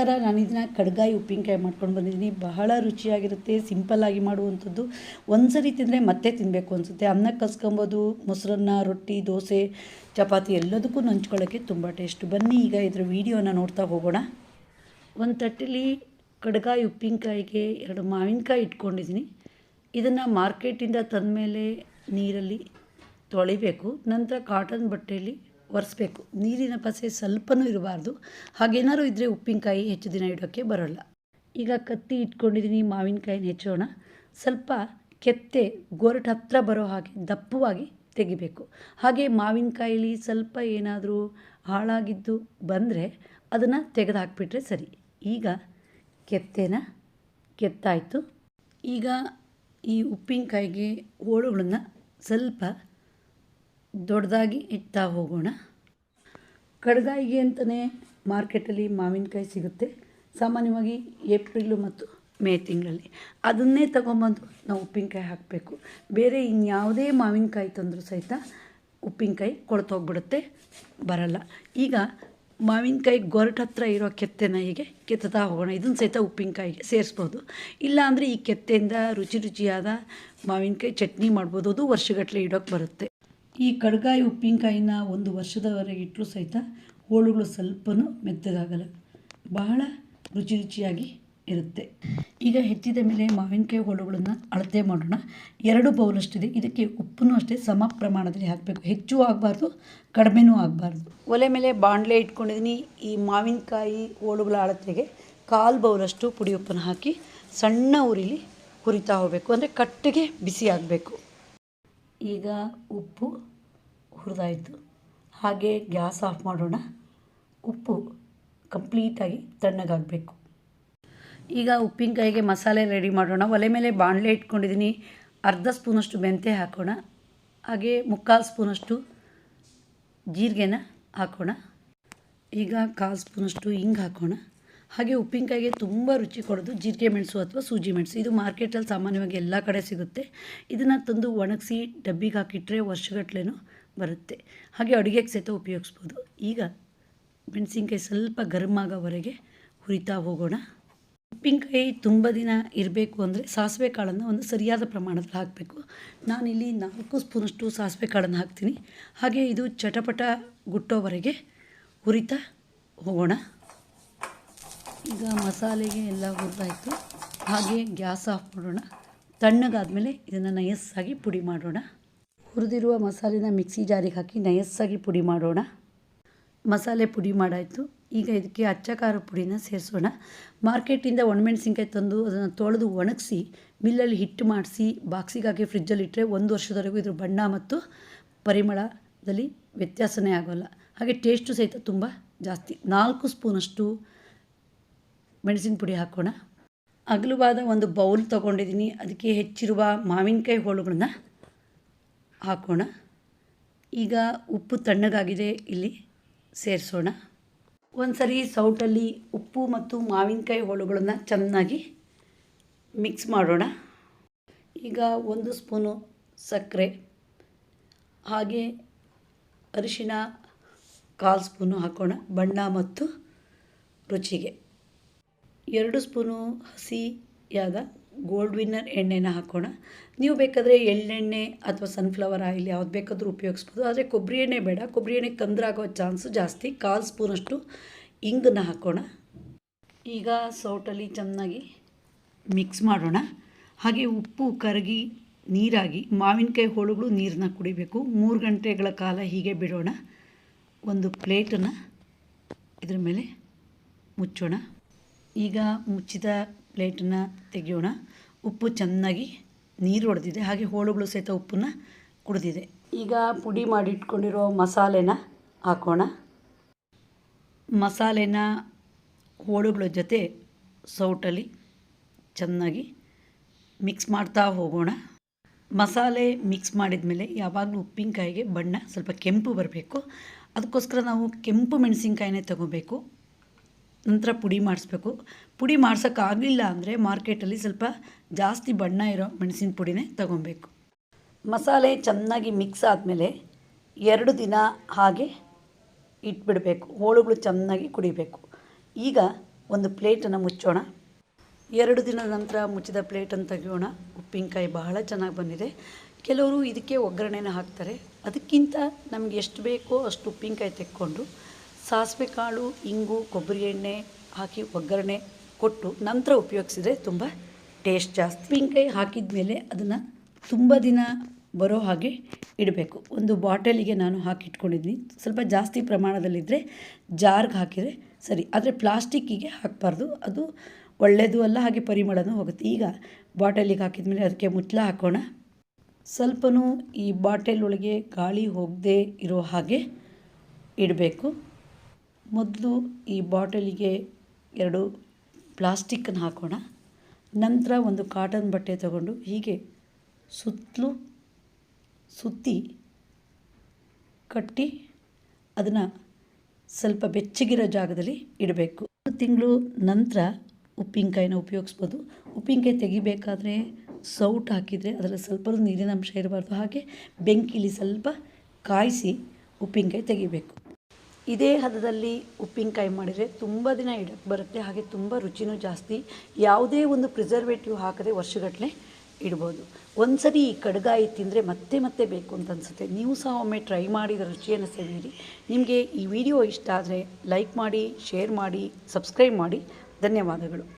ನಮಸ್ಕಾರ. ನಾನು ಇದನ್ನು ಕಡ್ಗಾಯಿ ಉಪ್ಪಿನಕಾಯಿ ಮಾಡ್ಕೊಂಡು ಬಂದಿದ್ದೀನಿ. ಬಹಳ ರುಚಿಯಾಗಿರುತ್ತೆ, ಸಿಂಪಲ್ಲಾಗಿ ಮಾಡುವಂಥದ್ದು. ಒಂದು ಸರಿ ತಿಂದರೆ ಮತ್ತೆ ತಿನ್ನಬೇಕು ಅನಿಸುತ್ತೆ. ಅನ್ನಕ್ಕೆ ಕಲ್ಸ್ಕೊಬೋದು, ಮೊಸರನ್ನ, ರೊಟ್ಟಿ, ದೋಸೆ, ಚಪಾತಿ ಎಲ್ಲದಕ್ಕೂ ನಂಚ್ಕೊಳ್ಳೋಕ್ಕೆ ತುಂಬ ಟೇಸ್ಟು. ಬನ್ನಿ ಈಗ ಇದರ ವೀಡಿಯೋನ ನೋಡ್ತಾ ಹೋಗೋಣ. ಒಂದು ತಟ್ಟೆಲಿ ಕಡ್ಗಾಯಿ ಉಪ್ಪಿನಕಾಯಿಗೆ 2 ಮಾವಿನಕಾಯಿ ಇಟ್ಕೊಂಡಿದ್ದೀನಿ. ಇದನ್ನು ಮಾರ್ಕೆಟಿಂದ ತಂದಮೇಲೆ ನೀರಲ್ಲಿ ತೊಳಿಬೇಕು, ನಂತರ ಕಾಟನ್ ಬಟ್ಟೆಯಲ್ಲಿ ಒರೆಸ್ಬೇಕು. ನೀರಿನ ಪಸೆ ಸ್ವಲ್ಪನೂ ಇರಬಾರ್ದು. ಹಾಗೇನಾದ್ರು ಇದ್ದರೆ ಉಪ್ಪಿನಕಾಯಿ ಹೆಚ್ಚು ದಿನ ಇಡೋಕ್ಕೆ ಬರೋಲ್ಲ. ಈಗ ಕತ್ತಿ ಇಟ್ಕೊಂಡಿದ್ದೀನಿ, ಮಾವಿನಕಾಯಿನ ಹೆಚ್ಚೋಣ. ಸ್ವಲ್ಪ ಕೆತ್ತೆ ಗೊರಟು ಹತ್ತಿರ ಬರೋ ಹಾಗೆ ದಪ್ಪವಾಗಿ ತೆಗಿಬೇಕು. ಹಾಗೆ ಮಾವಿನಕಾಯಿಲಿ ಸ್ವಲ್ಪ ಏನಾದರೂ ಹಾಳಾಗಿದ್ದು ಬಂದರೆ ಅದನ್ನು ತೆಗೆದು ಹಾಕಿಬಿಟ್ರೆ ಸರಿ. ಈಗ ಕೆತ್ತಾಯಿತು. ಈಗ ಈ ಉಪ್ಪಿನಕಾಯಿಗೆ ಹೋಳುಗಳನ್ನು ಸ್ವಲ್ಪ ದೊಡ್ಡದಾಗಿ ಇಡ್ತಾ ಹೋಗೋಣ. ಕಡ್ಗಾಯಿಗೆ ಅಂತಲೇ ಮಾರ್ಕೆಟಲ್ಲಿ ಮಾವಿನಕಾಯಿ ಸಿಗುತ್ತೆ, ಸಾಮಾನ್ಯವಾಗಿ ಏಪ್ರಿಲು ಮತ್ತು ಮೇ ತಿಂಗಳಲ್ಲಿ. ಅದನ್ನೇ ತಗೊಂಬಂದು ನಾವು ಉಪ್ಪಿನಕಾಯಿ ಹಾಕಬೇಕು. ಬೇರೆ ಇನ್ಯಾವುದೇ ಮಾವಿನಕಾಯಿ ತಂದರೂ ಸಹಿತ ಉಪ್ಪಿನಕಾಯಿ ಕೊಳ್ತೋಗ್ಬಿಡುತ್ತೆ, ಬರಲ್ಲ. ಈಗ ಮಾವಿನಕಾಯಿ ಗೊರಟು ಹತ್ರ ಇರೋ ಕೆತ್ತೆನ ಹೀಗೆ ಕೆತ್ತಾ ಹೋಗೋಣ. ಇದನ್ನು ಸಹಿತ ಉಪ್ಪಿನಕಾಯಿಗೆ ಸೇರಿಸ್ಬೋದು. ಇಲ್ಲ ಅಂದರೆ ಈ ಕೆತ್ತೆಯಿಂದ ರುಚಿಯಾದ ಮಾವಿನಕಾಯಿ ಚಟ್ನಿ ಮಾಡ್ಬೋದು, ಅದು ವರ್ಷಗಟ್ಟಲೆ ಇಡೋಕ್ಕೆ ಬರುತ್ತೆ. ಈ ಕಡ್ಗಾಯಿ ಉಪ್ಪಿನಕಾಯಿನ 1 ವರ್ಷದವರೆಗೆ ಇಟ್ಟರೂ ಸಹಿತ ಹೋಳುಗಳು ಸ್ವಲ್ಪನೂ ಮೆತ್ತಗಾಗಲ್ಲ, ಬಹಳ ರುಚಿಯಾಗಿ ಇರುತ್ತೆ. ಈಗ ಹೆಚ್ಚಿದ ಮೇಲೆ ಮಾವಿನಕಾಯಿ ಹೋಳುಗಳನ್ನು ಅಳತೆ ಮಾಡೋಣ. 2 ಬೌಲಷ್ಟಿದೆ. ಇದಕ್ಕೆ ಉಪ್ಪನ್ನು ಅಷ್ಟೇ ಸಮ ಪ್ರಮಾಣದಲ್ಲಿ ಹಾಕಬೇಕು. ಹೆಚ್ಚು ಆಗಬಾರ್ದು, ಕಡಿಮೆನೂ ಆಗಬಾರ್ದು. ಒಲೆ ಮೇಲೆ ಬಾಣಲೆ ಇಟ್ಕೊಂಡಿದ್ದೀನಿ. ಈ ಮಾವಿನಕಾಯಿ ಹೋಳುಗಳ ಅಳತೆಗೆ 1/4 ಬೌಲಷ್ಟು ಪುಡಿ ಉಪ್ಪನ್ನು ಹಾಕಿ ಸಣ್ಣ ಉರಿಲಿ ಹುರಿತಾ ಹೋಗಬೇಕು, ಅಂದರೆ ಕಟ್ಟಿಗೆ ಬಿಸಿ ಆಗಬೇಕು. ಈಗ ಉಪ್ಪು ಹುರಿದಾಯಿತು. ಹಾಗೆ ಗ್ಯಾಸ್ ಆಫ್ ಮಾಡೋಣ. ಉಪ್ಪು ಕಂಪ್ಲೀಟಾಗಿ ತಣ್ಣಗಾಗಬೇಕು. ಈಗ ಉಪ್ಪಿನಕಾಯಿಗೆ ಮಸಾಲೆ ರೆಡಿ ಮಾಡೋಣ. ಒಲೆ ಮೇಲೆ ಬಾಣಲೆ ಇಟ್ಕೊಂಡಿದ್ದೀನಿ. 1/2 ಸ್ಪೂನಷ್ಟು ಮೆಂತ್ಯ ಹಾಕೋಣ. ಹಾಗೆ 3/4 ಸ್ಪೂನಷ್ಟು ಜೀರಿಗೆನ ಹಾಕೋಣ. ಈಗ 1/4 ಸ್ಪೂನಷ್ಟು ಹಿಂಗೆ ಹಾಕೋಣ. ಹಾಗೆ ಉಪ್ಪಿನಕಾಯಿಗೆ ತುಂಬ ರುಚಿ ಕೊಡೋದು ಜೀರಿಗೆ ಮೆಣಸು ಅಥವಾ ಸೂಜಿ ಮೆಣಸು. ಇದು ಮಾರ್ಕೆಟಲ್ಲಿ ಸಾಮಾನ್ಯವಾಗಿ ಎಲ್ಲ ಕಡೆ ಸಿಗುತ್ತೆ. ಇದನ್ನು ತಂದು ಒಣಗಿಸಿ ಡಬ್ಬಿಗೆ ಹಾಕಿಟ್ರೆ ವರ್ಷಗಟ್ಟಲೆನೂ ಬರುತ್ತೆ. ಹಾಗೆ ಅಡುಗೆಗೆ ಸಹಿತ ಉಪಯೋಗಿಸ್ಬೋದು. ಈಗ ಮೆಣಸಿನ್ಕಾಯಿ ಸ್ವಲ್ಪ ಗರಮ್ ಆಗೋವರೆಗೆ ಹುರಿತಾ ಹೋಗೋಣ. ಉಪ್ಪಿನಕಾಯಿ ತುಂಬ ದಿನ ಇರಬೇಕು ಅಂದರೆ ಸಾಸಿವೆ ಕಾಳನ್ನು ಒಂದು ಸರಿಯಾದ ಪ್ರಮಾಣದಲ್ಲಿ ಹಾಕಬೇಕು. ನಾನಿಲ್ಲಿ 4 ಸ್ಪೂನಷ್ಟು ಸಾಸಿವೆ ಕಾಳನ್ನು ಹಾಕ್ತೀನಿ. ಹಾಗೆ ಇದು ಚಟಪಟ ಗುಟ್ಟೋವರೆಗೆ ಹುರಿತಾ ಹೋಗೋಣ. ಈಗ ಮಸಾಲೆಗೆ ಎಲ್ಲ ಹುರಿದಾಯಿತು. ಹಾಗೆ ಗ್ಯಾಸ್ ಆಫ್ ಮಾಡೋಣ. ತಣ್ಣಗಾದಮೇಲೆ ಇದನ್ನು ನಯಸ್ಸಾಗಿ ಪುಡಿ ಮಾಡೋಣ. ಹುರಿದಿರುವ ಮಸಾಲೆನ ಮಿಕ್ಸಿ ಜಾರಿಗೆ ಹಾಕಿ ನಯಸ್ಸಾಗಿ ಪುಡಿ ಮಾಡೋಣ. ಮಸಾಲೆ ಪುಡಿ ಮಾಡಾಯಿತು. ಈಗ ಇದಕ್ಕೆ ಅಚ್ಚ ಖಾರ ಪುಡಿನ ಸೇರಿಸೋಣ. ಮಾರ್ಕೆಟಿಂದ ಒಣಮೆಣಸಿನ್ಕಾಯಿ ತಂದು ಅದನ್ನು ತೊಳೆದು ಒಣಗಿಸಿ ಮಿಲ್ಲಲ್ಲಿ ಹಿಟ್ಟು ಮಾಡಿಸಿ ಬಾಕ್ಸಿಗೆ ಹಾಕಿ ಫ್ರಿಜ್ಜಲ್ಲಿ ಇಟ್ಟರೆ 1 ವರ್ಷದವರೆಗೂ ಇದ್ರ ಬಣ್ಣ ಮತ್ತು ಪರಿಮಳದಲ್ಲಿ ವ್ಯತ್ಯಾಸನೇ ಆಗೋಲ್ಲ. ಹಾಗೆ ಟೇಸ್ಟು ಸಹಿತ ತುಂಬ ಜಾಸ್ತಿ. 4 ಸ್ಪೂನಷ್ಟು ಮೆಣಸಿನ ಪುಡಿ ಹಾಕೋಣ. ಅಗಲವಾದ ಒಂದು ಬೌಲ್ ತೊಗೊಂಡಿದ್ದೀನಿ. ಅದಕ್ಕೆ ಹೆಚ್ಚಿರುವ ಮಾವಿನಕಾಯಿ ಹೋಳುಗಳನ್ನ ಹಾಕೋಣ. ಈಗ ಉಪ್ಪು ತಣ್ಣಗಾಗಿದೆ, ಇಲ್ಲಿ ಸೇರಿಸೋಣ. ಒಂದು ಸರಿ ಸೌಟಲ್ಲಿ ಉಪ್ಪು ಮತ್ತು ಮಾವಿನಕಾಯಿ ಹೋಳುಗಳನ್ನು ಚೆನ್ನಾಗಿ ಮಿಕ್ಸ್ ಮಾಡೋಣ. ಈಗ 1 ಸ್ಪೂನು ಸಕ್ಕರೆ, ಹಾಗೆ ಅರಿಶಿನ 1/4 ಸ್ಪೂನು ಹಾಕೋಣ ಬಣ್ಣ ಮತ್ತು ರುಚಿಗೆ. 2 ಸ್ಪೂನು ಹಸಿಯಾದ ಗೋಲ್ಡ್ ವಿನ್ನರ್ ಎಣ್ಣೆನ ಹಾಕೋಣ. ನೀವು ಬೇಕಾದರೆ ಎಳ್ಳೆಣ್ಣೆ ಅಥವಾ ಸನ್ಫ್ಲವರ್ ಆಯಿಲ್ ಯಾವ್ದು ಬೇಕಾದರೂ ಉಪಯೋಗಿಸ್ಬೋದು. ಆದರೆ ಕೊಬ್ಬರಿ ಎಣ್ಣೆ ಬೇಡ, ಕೊಬ್ಬರಿ ಎಣ್ಣೆ ಕಂದ್ರಾಗೋ ಚಾನ್ಸು ಜಾಸ್ತಿ. 1/4 ಸ್ಪೂನಷ್ಟು ಇಂಗನ್ನು ಹಾಕೋಣ. ಈಗ ಸೌಟಲ್ಲಿ ಚೆನ್ನಾಗಿ ಮಿಕ್ಸ್ ಮಾಡೋಣ. ಹಾಗೆ ಉಪ್ಪು ಕರಗಿ ನೀರಾಗಿ ಮಾವಿನಕಾಯಿ ಹೋಳುಗಳು ನೀರನ್ನ ಕುಡಿಬೇಕು. 3 ಗಂಟೆಗಳ ಕಾಲ ಹೀಗೆ ಬಿಡೋಣ. ಒಂದು ಪ್ಲೇಟನ್ನು ಇದ್ರ ಮೇಲೆ ಮುಚ್ಚೋಣ. ಈಗ ಮುಚ್ಚಿದ ಪ್ಲೇಟನ್ನು ತೆಗೆಯೋಣ. ಉಪ್ಪು ಚೆನ್ನಾಗಿ ನೀರು ಹೊಡೆದಿದೆ, ಹಾಗೆ ಹೋಳುಗಳು ಸಹಿತ ಉಪ್ಪನ್ನು ಕುಡಿದಿದೆ. ಈಗ ಪುಡಿ ಮಾಡಿಟ್ಕೊಂಡಿರೋ ಮಸಾಲೆನ ಹಾಕೋಣ. ಮಸಾಲೆನ ಹೋಳುಗಳ ಜೊತೆ ಸೌಟಲ್ಲಿ ಚೆನ್ನಾಗಿ ಮಿಕ್ಸ್ ಮಾಡ್ತಾ ಹೋಗೋಣ. ಮಸಾಲೆ ಮಿಕ್ಸ್ ಮಾಡಿದ ಮೇಲೆ ಯಾವಾಗಲೂ ಉಪ್ಪಿನಕಾಯಿಗೆ ಬಣ್ಣ ಸ್ವಲ್ಪ ಕೆಂಪು ಬರಬೇಕು. ಅದಕ್ಕೋಸ್ಕರ ನಾವು ಕೆಂಪು ಮೆಣಸಿನ್ಕಾಯಿನೇ ತಗೋಬೇಕು. ನಂತರ ಪುಡಿ ಮಾಡಿಸ್ಬೇಕು. ಪುಡಿ ಮಾಡ್ಸೋಕ್ಕಾಗಲಿಲ್ಲ ಅಂದರೆ ಮಾರ್ಕೆಟಲ್ಲಿ ಸ್ವಲ್ಪ ಜಾಸ್ತಿ ಬಣ್ಣ ಇರೋ ಮೆಣಸಿನ ಪುಡಿನೇ ತಗೊಬೇಕು. ಮಸಾಲೆ ಚೆನ್ನಾಗಿ ಮಿಕ್ಸ್ ಆದಮೇಲೆ 2 ದಿನ ಹಾಗೆ ಇಟ್ಬಿಡಬೇಕು. ಹೋಳುಗಳು ಚೆನ್ನಾಗಿ ಕುಡಿಬೇಕು. ಈಗ ಒಂದು ಪ್ಲೇಟನ್ನು ಮುಚ್ಚೋಣ. 2 ದಿನದ ನಂತರ ಮುಚ್ಚಿದ ಪ್ಲೇಟನ್ನು ತೆಗೆಯೋಣ. ಉಪ್ಪಿನಕಾಯಿ ಬಹಳ ಚೆನ್ನಾಗಿ ಬಂದಿದೆ. ಕೆಲವರು ಇದಕ್ಕೆ ಒಗ್ಗರಣೆನ ಹಾಕ್ತಾರೆ. ಅದಕ್ಕಿಂತ ನಮಗೆ ಎಷ್ಟು ಬೇಕೋ ಅಷ್ಟು ಉಪ್ಪಿನಕಾಯಿ ತೆಕ್ಕೊಂಡು ಸಾಸಿವೆ ಕಾಳು, ಇಂಗು, ಕೊಬ್ಬರಿ ಎಣ್ಣೆ ಹಾಕಿ ಒಗ್ಗರಣೆ ಕೊಟ್ಟು ನಂತರ ಉಪಯೋಗಿಸಿದರೆ ತುಂಬ ಟೇಸ್ಟ್ ಜಾಸ್ತಿ. ಉಪ್ಪಿನಕಾಯಿ ಹಾಕಿದ ಮೇಲೆ ಅದನ್ನು ತುಂಬ ದಿನ ಬರೋ ಹಾಗೆ ಇಡಬೇಕು. ಒಂದು ಬಾಟಲಿಗೆ ನಾನು ಹಾಕಿಟ್ಕೊಂಡಿದ್ದೀನಿ. ಸ್ವಲ್ಪ ಜಾಸ್ತಿ ಪ್ರಮಾಣದಲ್ಲಿದ್ದರೆ ಜಾರ್ಗೆ ಹಾಕಿದರೆ ಸರಿ, ಆದರೆ ಪ್ಲಾಸ್ಟಿಕ್ಕಿಗೆ ಹಾಕಬಾರ್ದು, ಅದು ಒಳ್ಳೆಯದು ಅಲ್ಲ, ಹಾಗೆ ಪರಿಮಳನೂ ಹೋಗುತ್ತೆ. ಈಗ ಬಾಟಲಿಗೆ ಹಾಕಿದ ಮೇಲೆ ಅದಕ್ಕೆ ಮುಚ್ಚಳ ಹಾಕೋಣ. ಸ್ವಲ್ಪನೂ ಈ ಬಾಟಲ್ ಒಳಗೆ ಗಾಳಿ ಹೋಗದೆ ಇರೋ ಹಾಗೆ ಇಡಬೇಕು. ಮೊದಲು ಈ ಬಾಟಲಿಗೆ 2 ಪ್ಲಾಸ್ಟಿಕ್ಕನ್ನು ಹಾಕೋಣ. ನಂತರ ಒಂದು ಕಾಟನ್ ಬಟ್ಟೆ ತಗೊಂಡು ಹೀಗೆ ಸುತ್ತಿ ಕಟ್ಟಿ ಅದನ್ನು ಸ್ವಲ್ಪ ಬೆಚ್ಚಗಿರೋ ಜಾಗದಲ್ಲಿ ಇಡಬೇಕು. 1 ತಿಂಗಳು ನಂತರ ಉಪ್ಪಿನಕಾಯಿನ ಉಪಯೋಗಿಸ್ಬೋದು. ಉಪ್ಪಿನಕಾಯಿ ತೆಗಿಬೇಕಾದ್ರೆ ಸೌಟು ಹಾಕಿದರೆ ಅದರಲ್ಲಿ ಸ್ವಲ್ಪ ನೀರಿನ ಅಂಶ ಇರಬಾರ್ದು. ಹಾಗೆ ಬೆಂಕಿಲಿ ಸ್ವಲ್ಪ ಕಾಯಿಸಿ ಉಪ್ಪಿನಕಾಯಿ ತೆಗಿಬೇಕು. ಇದೇ ಹದದಲ್ಲಿ ಉಪ್ಪಿನಕಾಯಿ ಮಾಡಿದರೆ ತುಂಬ ದಿನ ಇಡಕ್ಕೆ ಬರುತ್ತೆ. ಹಾಗೆ ತುಂಬ ರುಚಿನೂ ಜಾಸ್ತಿ. ಯಾವುದೇ ಒಂದು ಪ್ರಿಸರ್ವೇಟಿವ್ ಹಾಕದೆ ವರ್ಷಗಟ್ಟಲೆ ಇಡ್ಬೋದು. ಒಂದು ಸರಿ ಈ ಕಡ್ಗಾಯಿ ತಿಂದರೆ ಮತ್ತೆ ಮತ್ತೆ ಬೇಕು ಅಂತ ಅನಿಸುತ್ತೆ. ನೀವು ಸಹ ಒಮ್ಮೆ ಟ್ರೈ ಮಾಡಿ ರುಚಿಯನ್ನು ಸವಿಯಿರಿ. ನಿಮಗೆ ಈ ವಿಡಿಯೋ ಇಷ್ಟ ಆದರೆ ಲೈಕ್ ಮಾಡಿ, ಶೇರ್ ಮಾಡಿ, ಸಬ್ಸ್ಕ್ರೈಬ್ ಮಾಡಿ. ಧನ್ಯವಾದಗಳು.